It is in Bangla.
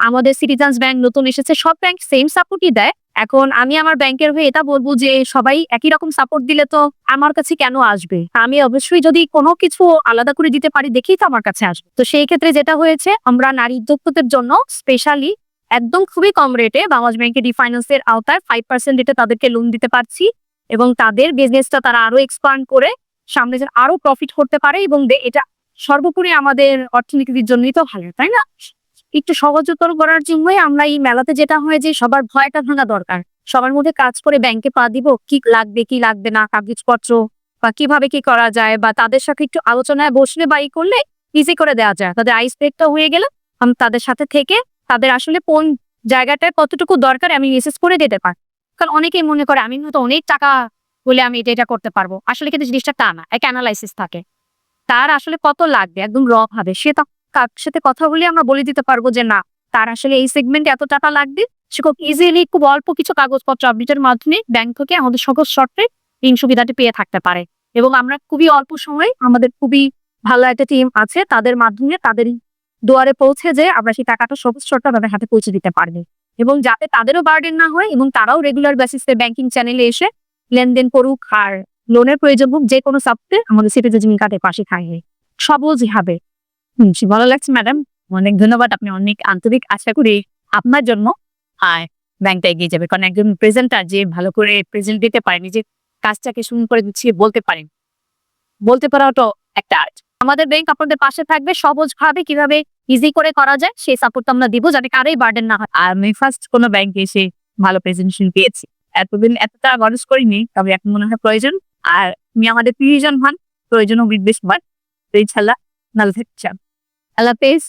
আমাদের সিটিজেন্স ব্যাংক নতুন এসেছে, সব ব্যাংক সেম সাপোর্টই দেয়। এখন আমি আমার ব্যাংকের হয়ে এটা বলবো যে সবাই একই রকম সাপোর্ট দিলে তো আমার কাছে কেন আসবে? আমি অবশ্যই যদি কোনো কিছু আলাদা করে দিতে পারি দেখেই তো আমার কাছে আসবে। তো সেই ক্ষেত্রে যেটা হয়েছে, আমরা নারী উদ্যোক্তাদের জন্য স্পেশালি একদম খুবই কম রেটে বাংলাদেশ ব্যাংকের রিফাইন্যান্স এর আওতায় 5% রেটে তাদেরকে লোন দিতে পারছি, এবং তাদের বিজনেসটা তারা আরো এক্সপান্ড করে সামনে যেন আরো প্রফিট করতে পারে, এবং এটা সর্বোপরি আমাদের অর্থনীতির জন্যই তো ভালো, তাই না? একটু সহজতর করার জন্যই আমরা এই মেলাতে যেটা হয় যে সবার ভয়টা ভাঙা দরকার, সবার মধ্যে কাজ করে ব্যাংকে পা দিব, কি লাগবে কি লাগবে না কাগজপত্র, বা কিভাবে কি করা যায়, বা তাদের সাথে একটু আলোচনায় বসলে বা ই করলে ইজি করে দেওয়া যায়, তাদের আইস ব্রেকটা হয়ে গেলে আমি তাদের সাথে থেকে তাদের আসলে কোন জায়গাটায় কতটুকু দরকার আমি মেসেজ করে দিতে পারি। কারণ অনেকেই মনে করে আমি হয়তো অনেক টাকা বলে আমি এটা করতে পারবো, আসলে কিন্তু জিনিসটা তা না, এক অ্যানালাইসিস থাকে তার আসলে কত লাগবে একদম হবে, সে কার সাথে কথা বলে আমরা বলে দিতে পারবো যে না, তার আসলে এই সেগমেন্টে এত টাকা লাগবে, সে খুব ইজিলি খুব অল্প কিছু কাগজপত্র আপডেটের মাধ্যমে ব্যাংক থেকে আমাদের সহজ শর্তে ঋণ সুবিধাটি পেয়ে থাকতে পারে। এবং আমরা খুবই অল্প সময়, আমাদের খুবই ভালো একটা টিম আছে, তাদের মাধ্যমে তাদের দুয়ারে পৌঁছে যে আমরা সেই টাকাটা সহজ শর্তে তাদের হাতে পৌঁছে দিতে পারবে, এবং যাতে তাদেরও বার্ডেন না হয় এবং তারাও রেগুলার বেসিসে ব্যাংকিং চ্যানেলে এসে লেনদেন করুক, আর লোনের প্রয়োজন হোক যে কোনো সাপোর্টে আমাদের সিটিজেন কার্ডের পাশে থাকে সহজভাবে। ভালো লাগছে ম্যাডাম, অনেক ধন্যবাদ। আপনি অনেক আন্তরিক, আশা করি আপনার জন্য আর ব্যাংকটা এগিয়ে যাবে, কারণ একজন প্রেজেন্টার যে ভালো করে প্রেজেন্ট দিতে পারে, নিজের কাজটাকে সুন্দর করে গুছিয়ে বলতে পারেন, বলতে পারাটা একটা আর্ট। আমাদের ব্যাংক আপনাদের পাশে থাকবে সহজভাবে, কিভাবে ইজি করে করা যায় সেই সাপোর্ট আমরা দিব, যাতে কারোই বার্ডেন না হয়। আর আমি ফার্স্ট কোনো ব্যাংকে এসে ভালো প্রেজেন্টেশন পেয়েছি, এতদিন এতটা মানুষ করিনি, তবে এখন মনে হয় প্রয়োজন। আর তুমি আমাদের প্রিয়জন হন, প্রয়োজনও বিদ্বেষ হন, তো ইনশাল্লাহ ভালো থাকছেন। আল্লাহ হাফেজ।